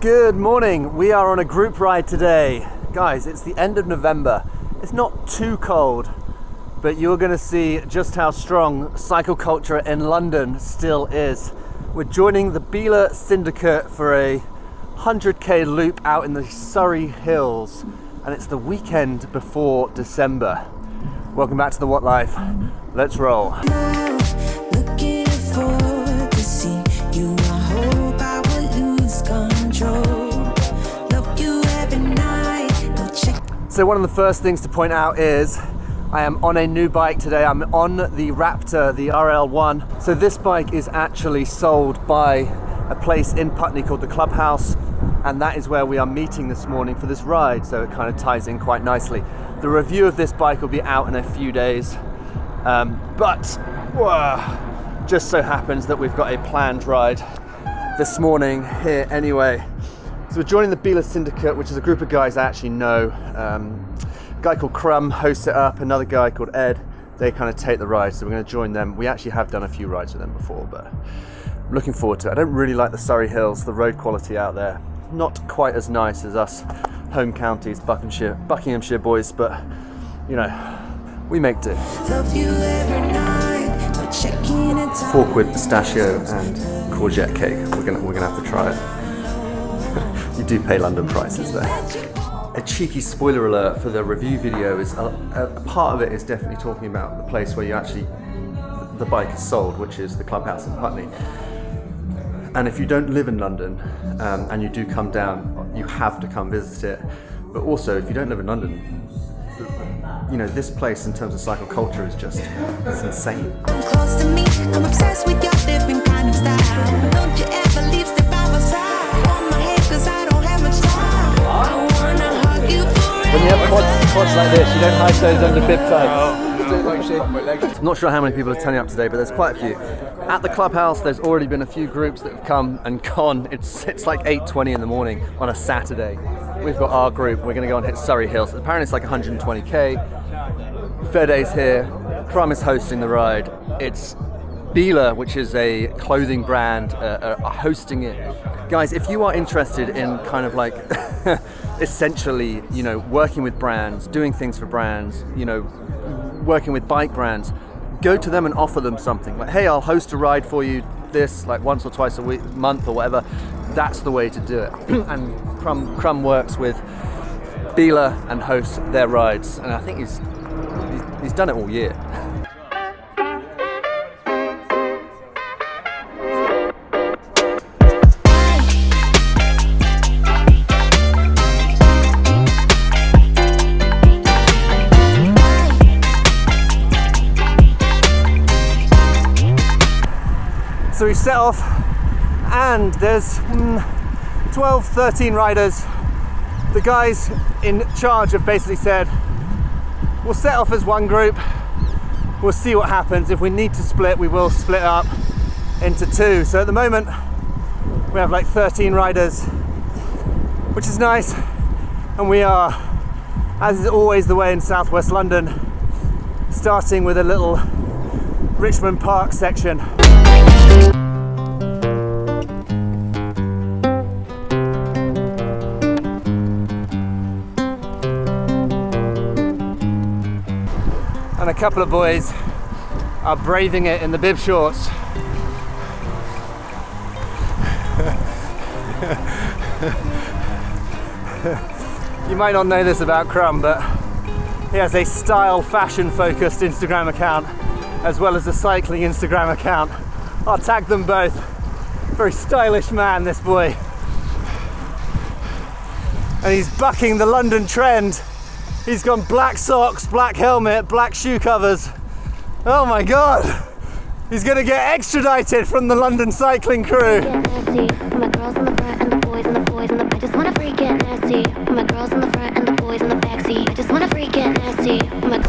Good morning. We are on a group ride today. Guys, it's the end of November. It's not too cold, but you're going to see just how strong cycle culture in London still is. We're joining the Biehler Syndicate for a 100k loop out in the Surrey Hills, and it's the weekend before December. Welcome back to the What Life. Let's roll. So one of the first things to point out is I am on a new bike today. I'm on the Raptor, the RL1. So this bike is actually sold by a place in Putney called the ClubHouse, and that is where we are meeting this morning for this ride, so it kind of ties in quite nicely. The review of this bike will be out in a few days, but just so happens that we've got a planned ride this morning here anyway. So we're joining the Biehler Syndicate, which is a group of guys I actually know. A guy called Crumb hosts it up, another guy called Ed. They kind of take the ride, so we're going to join them. We actually have done a few rides with them before, but I'm looking forward to it. I don't really like the Surrey Hills, the road quality out there. Not quite as nice as us home counties, Buckinghamshire boys, but you know, we make do. £4 pistachio and courgette cake. We're gonna have to try it. You do pay London prices there. A cheeky spoiler alert for the review video is a part of it is definitely talking about the place where the bike is sold, which is the ClubHouse in Putney. And if you don't live in London and you do come down, you have to come visit it. But also, if you don't live in London, you know, this place in terms of cycle culture is just, it's insane. Come close to me, I'm obsessed with your different kind of style. Don't you ever leave, step out my side. On my head, cause I don't have much time. I wanna hug you forever. When you have quads like this, you don't hide those under bib tights. I'm not sure how many people are turning up today, but there's quite a few. At the ClubHouse, there's already been a few groups that have come and gone. It's like 8:20 in the morning on a Saturday. We've got our group, we're going to go and hit Surrey Hills. Apparently it's like 120k. Fair Day's here, Crumb is hosting the ride. It's Biehler, which is a clothing brand, are hosting it. Guys, if you are interested in kind of like essentially, you know, working with brands, doing things for brands, you know, working with bike brands, go to them and offer them something. Like, hey, I'll host a ride for you, this, like once or twice a week, month or whatever. That's the way to do it. And Crumb works with Biehler and hosts their rides, and I think he's done it all year. So we set off, and there's 12, 13 riders. The guys in charge have basically said, we'll set off as one group, we'll see what happens. If we need to split, we will split up into two. So at the moment, we have like 13 riders, which is nice. And we are, as is always the way in southwest London, starting with a little Richmond Park section. And a couple of boys are braving it in the bib shorts. You might not know this about Crumb, but he has a style, fashion-focused Instagram account, as well as a cycling Instagram account. I'll tag them both. Very stylish man, this boy. And he's bucking the London trend. He's gone black socks, black helmet, black shoe covers. Oh my God. He's gonna get extradited from the London cycling crew.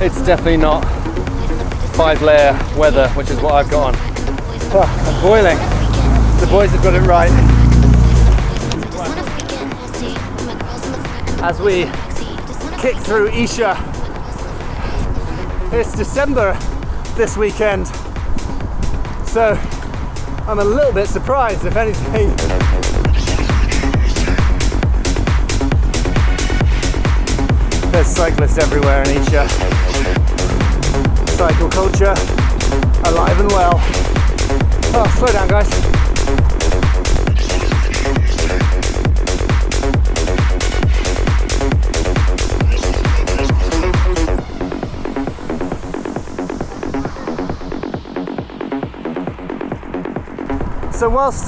It's definitely not 5-layer weather, which is what I've got on. Oh, I'm boiling. The boys have got it right. As we kick through Esher, it's December this weekend, so I'm a little bit surprised, if anything. cyclists everywhere in Isha. Cycle culture, alive and well. Oh, slow down, guys. So whilst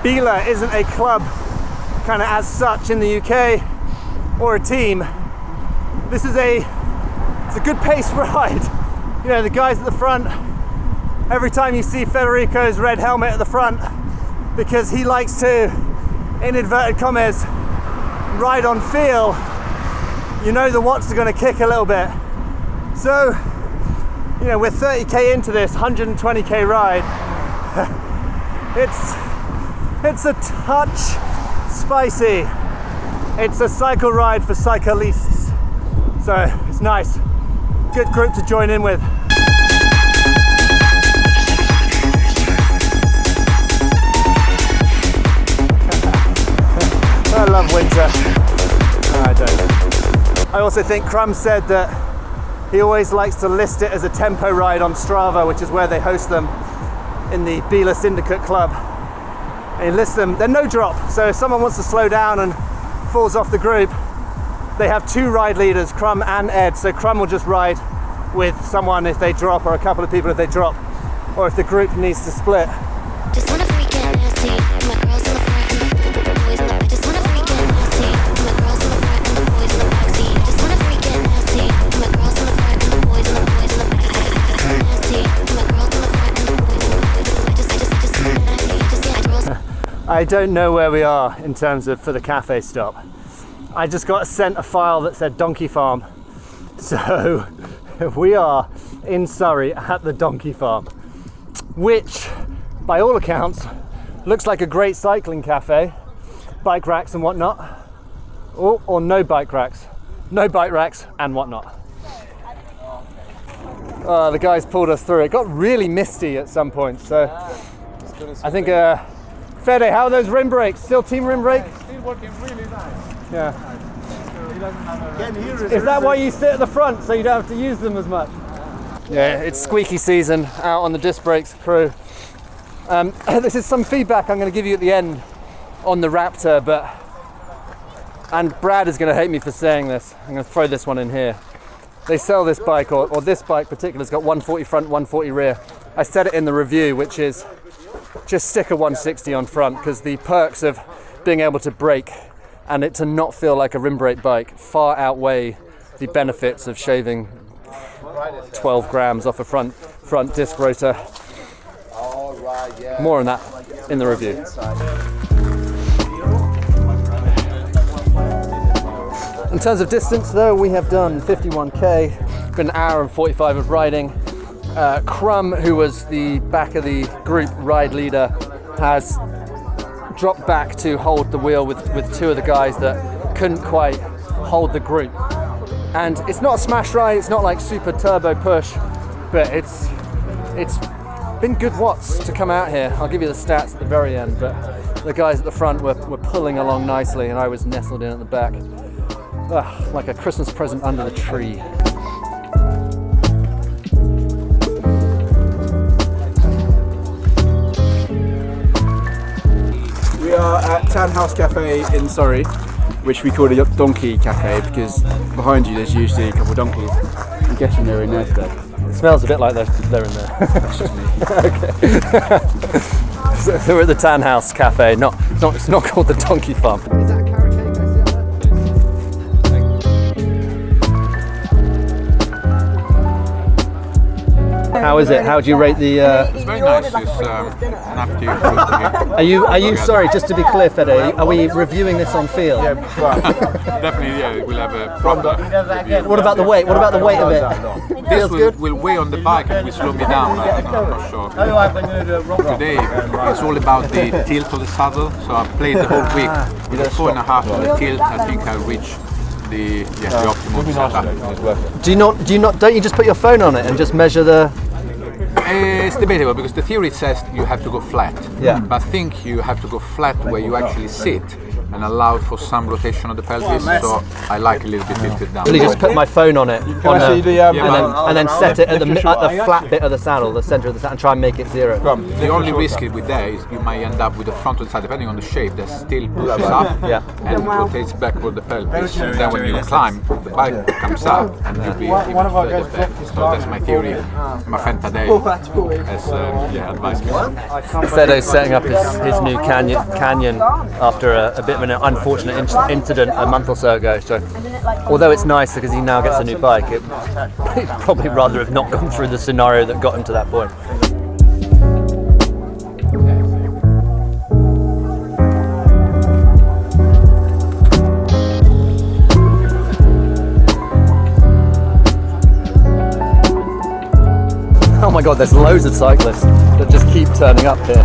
Biehler isn't a club kind of as such in the UK or a team, this is it's a good paced ride. You know, the guys at the front, every time you see Federico's red helmet at the front, because he likes to, in inverted commas, ride on feel, you know the watts are going to kick a little bit. So, you know, we're 30k into this 120k ride. It's a touch spicy. It's a cycle ride for cyclists. So it's nice. Good group to join in with. I love winter. No, I don't. I also think Crum said that he always likes to list it as a tempo ride on Strava, which is where they host them in the Biehler Syndicate Club. And he lists them, they're no drop. So if someone wants to slow down and falls off the group, they have two ride leaders, Crum and Ed. So Crum will just ride with someone if they drop, or a couple of people if they drop, or if the group needs to split. Just wanna freak it nasty. My girls in the front and the boys in the back. Just wanna freak it nasty. My girls in the front and the boys in the backseat. Just wanna freak it nasty. My girls in the front and the boys in the back. Nasty. My girls in the front and the boys in the back. I don't know where we are in terms of for the cafe stop. I just got sent a file that said Donkey Farm. So we are in Surrey at the Donkey Farm, which by all accounts looks like a great cycling cafe, bike racks and whatnot. Or no bike racks. No bike racks and whatnot. The guys pulled us through. It got really misty at some point, so I think Fede, how are those rim brakes? Still team rim brake? Still working really nice. Yeah. Is that why you sit at the front, so you don't have to use them as much? Yeah, it's squeaky season out on the disc brakes crew. This is some feedback I'm going to give you at the end on the Raptor, and Brad is going to hate me for saying this. I'm going to throw this one in here. They sell this bike, or this bike particularly, has got 140 front, 140 rear. I said it in the review, which is just stick a 160 on front, because the perks of being able to brake and it to not feel like a rim brake bike far outweigh the benefits of shaving 12 grams off a front disc rotor. More on that in the review. In terms of distance though, we have done 51k, been an hour and 45 of riding. Crum, who was the back of the group ride leader, has dropped back to hold the wheel with two of the guys that couldn't quite hold the group. And it's not a smash ride, it's not like super turbo push, but it's been good watts to come out here. I'll give you the stats at the very end, but the guys at the front were pulling along nicely, and I was nestled in at the back. Like a Christmas present under the tree. We are at Townhouse Cafe in Surrey, which we call a donkey cafe because behind you there's usually a couple of donkeys. I'm guessing they're in there today. It smells a bit like they're in there. That's just me. Okay. So we're at the Townhouse Cafe. It's not called the Donkey Farm. Is that a carrot cake I see out there? How is it? How do you rate the? It's very nice. It's not too Are you sorry? Just to be clear, Fede, are we reviewing this on feel? Yeah, definitely. Yeah, we'll have a proper review. What about the weight? What about the weight of it? This will weigh on the bike and will slow me down. I'm not sure. Today it's all about the tilt of the saddle. So I played the whole week with a 4.5 on the tilt. I think I reached the optimum setup. Don't you just put your phone on it and just measure the? It's debatable because the theory says you have to go flat. Yeah. But I think you have to go flat where you actually sit and allowed for some rotation of the pelvis, so I like a little bit tilted down. Really, just put my phone on it, and then set it at the flat bit of the saddle, the center of the saddle, and try and make it zero. The only risk with that is you might end up with the front or the side, depending on the shape, that still pushes up and rotates backward the pelvis. Then when you climb, the bike comes up and you'll be even further back. So that's my theory. My friend Tadej has advised me. Fede's setting up his new canyon after a bit of an unfortunate incident a month or so ago. So, although it's nice because he now gets a new bike, he'd probably rather have not gone through the scenario that got him to that point. Oh my god, there's loads of cyclists that just keep turning up here.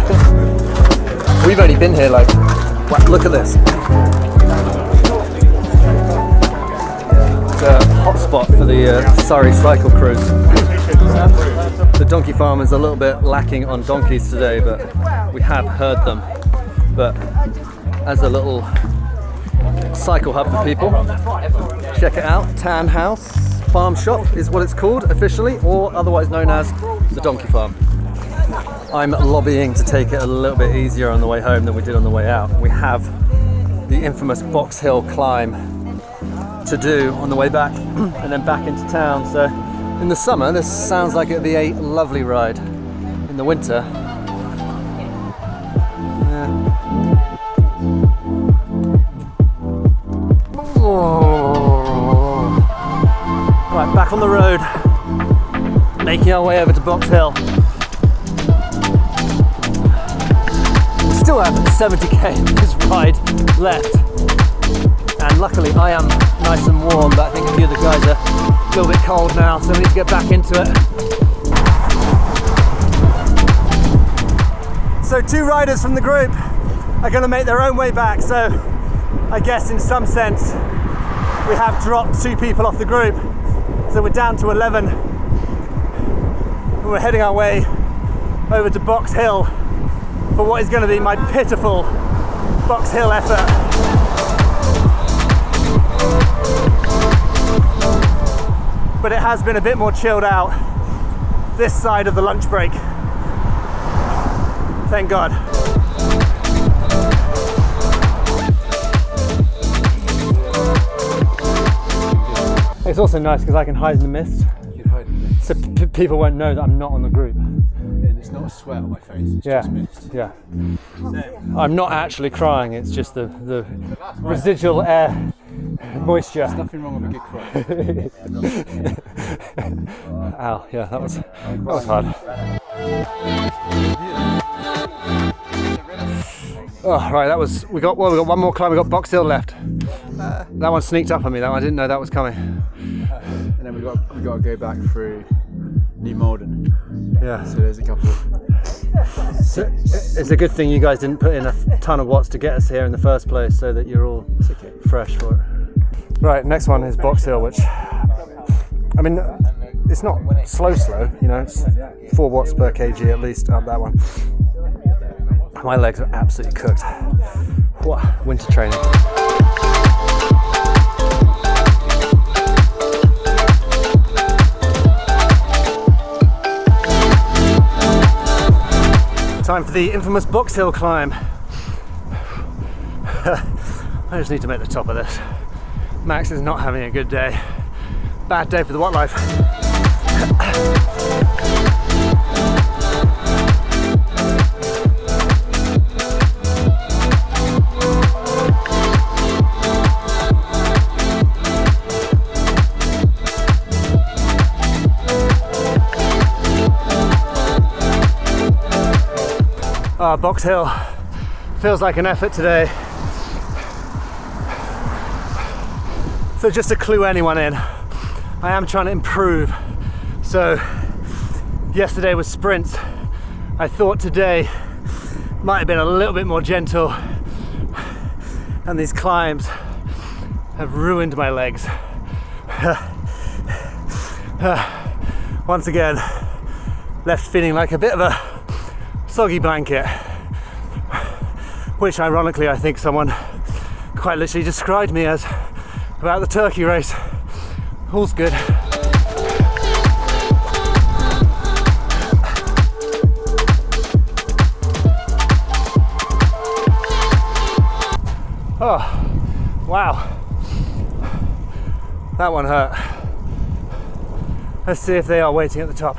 We've only been here like, wow, look at this. It's a hotspot for the Surrey cycle cruise. The donkey farm is a little bit lacking on donkeys today, but we have heard them. But as a little cycle hub for people, check it out, Tan House Farm Shop is what it's called officially, or otherwise known as the Donkey Farm. I'm lobbying to take it a little bit easier on the way home than we did on the way out. We have the infamous Box Hill climb to do on the way back and then back into town. So in the summer this sounds like it'd be a lovely ride. In the winter, right, back on the road, making our way over to Box Hill. We still have 70k of this ride left, and luckily I am nice and warm, but I think a few of the guys are a little bit cold now, so we need to get back into it. So 2 riders from the group are going to make their own way back, so I guess in some sense we have dropped 2 people off the group. So we're down to 11, and we're heading our way over to Box Hill for what is going to be my pitiful Box Hill effort. But it has been a bit more chilled out this side of the lunch break. Thank God. It's also nice because I can hide in the mist. You can hide in the mist. So people won't know that I'm not on the group. And it's not a sweat on my face, it's just mist. Yeah. I'm not actually crying, it's just the residual air moisture. There's nothing wrong with a good cry. Ow, yeah, that was hard. Oh, right, we got one more climb, we got Box Hill left. That one sneaked up on me, I didn't know that was coming. And then we got to go back through New Malden. Yeah. So there's a couple. So it's a good thing you guys didn't put in a ton of watts to get us here in the first place, so that you're all fresh for it. Right, next one is Box Hill, which, I mean, it's not slow, you know, it's 4 watts per kg at least up that one. My legs are absolutely cooked. What winter training. Time for the infamous Box Hill climb. I just need to make the top of this. Max is not having a good day. Bad day for the what life. Box Hill feels like an effort today. So just to clue anyone in, I am trying to improve. So yesterday was sprints. I thought today might have been a little bit more gentle, and these climbs have ruined my legs. Once again, left feeling like a bit of a soggy blanket, which ironically I think someone quite literally described me as about the turkey race. All's good. Oh, wow. That one hurt. Let's see if they are waiting at the top.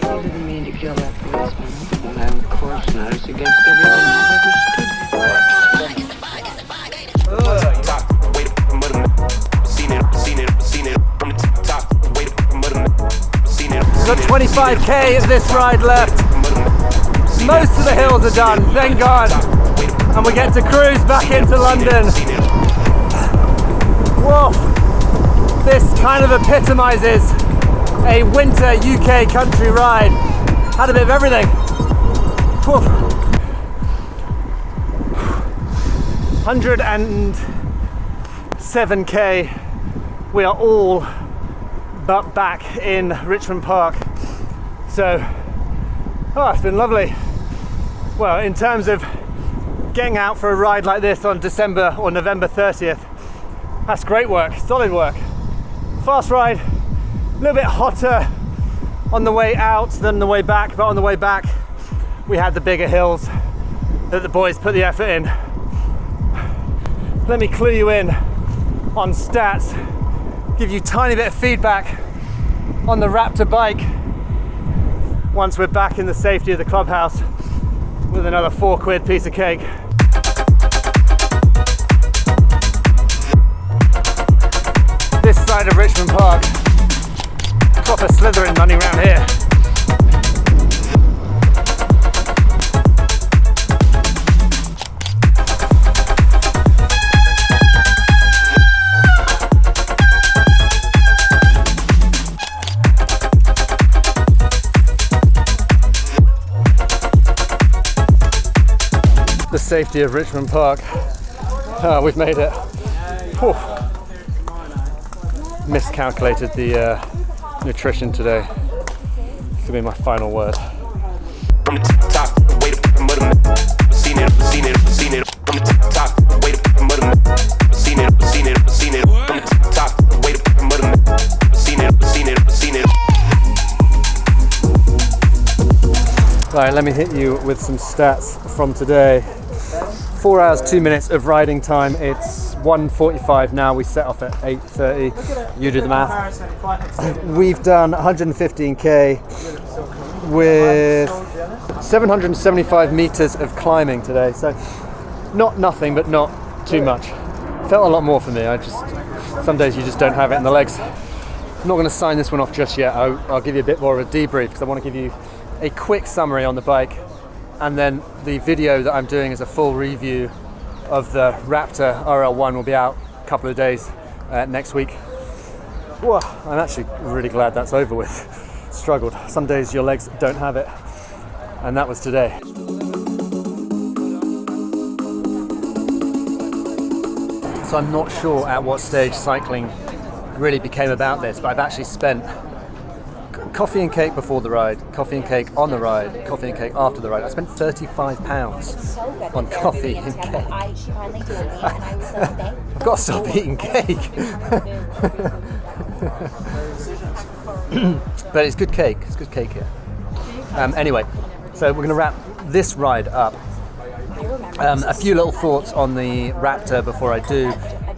I didn't mean to kill that policeman, and of course not. It's against everything I've ever stood We've got 25k of this ride left. Most of the hills are done, thank God. And we get to cruise back into London. Whoa! This kind of epitomizes a winter UK country ride. Had a bit of everything. Whew. 107k. We are all but back in Richmond Park. So, it's been lovely. Well, in terms of getting out for a ride like this on December or November 30th, that's great work, solid work. Fast ride, a little bit hotter on the way out than the way back, but on the way back we had the bigger hills that the boys put the effort in. Let me clue you in on stats, give you a tiny bit of feedback on the Raptor bike once we're back in the safety of the clubhouse with another £4 piece of cake. This side of Richmond Park, proper slithering money around here. The safety of Richmond Park. We've made it. Whew. Miscalculated the nutrition today. This will be my final word. From the top, way to seen it, seen it, seen it. From the top, way to seen it, seen it, seen it. From the top, way to seen it, seen it, seen it. Right, let me hit you with some stats from today. 4 hours, 2 minutes of riding time. It's 1:45 now. We set off at 8:30. You do the math. We've done 115k with 775 meters of climbing today. So not nothing, but not too much. Felt a lot more for me. Some days you just don't have it in the legs. I'm not going to sign this one off just yet. I'll give you a bit more of a debrief because I want to give you a quick summary on the bike. And then the video that I'm doing is a full review of the Raptor RL1 will be out a couple of days next week. Whoa, I'm actually really glad that's over with. Struggled. Some days your legs don't have it. And that was today. So I'm not sure at what stage cycling really became about this, but I've actually spent coffee and cake before the ride, coffee and cake on the ride, coffee and cake after the ride. I spent £35 on coffee and cake. I've got to stop eating cake. But it's good cake. It's good cake here. Anyway, so we're going to wrap this ride up. A few little thoughts on the Raptor before I do.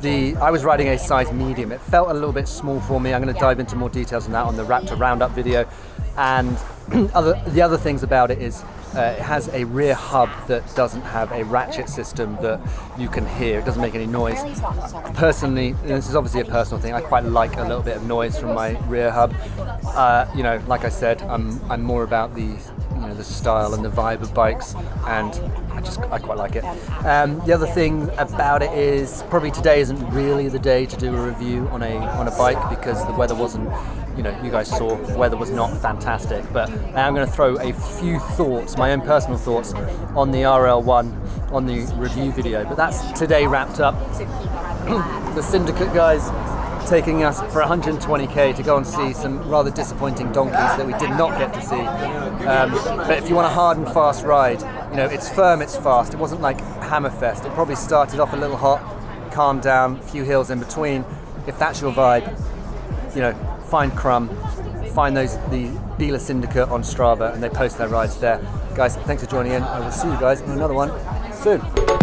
I was riding a size medium. It felt a little bit small for me. I'm going to dive into more details on that on the Raptor Roundup video. And the other things about it is it has a rear hub that doesn't have a ratchet system that you can hear. It doesn't make any noise. Personally, this is obviously a personal thing, I quite like a little bit of noise from my rear hub. Like I said, I'm more about the style and the vibe of bikes, and I quite like it. The other thing about it is probably today isn't really the day to do a review on a bike because the weather wasn't, you guys saw the weather was not fantastic, but I am going to throw a few thoughts, my own personal thoughts on the RL1 on the review video. But that's today wrapped up. The Syndicate guys taking us for 120k to go and see some rather disappointing donkeys that we did not get to see. But if you want a hard and fast ride, you know, it's firm, it's fast. It wasn't like Hammerfest. It probably started off a little hot, calmed down, a few hills in between. If that's your vibe, you know, find Crumb, find the Biehler Syndicate on Strava, and they post their rides there. Guys, thanks for joining in. I will see you guys on another one soon.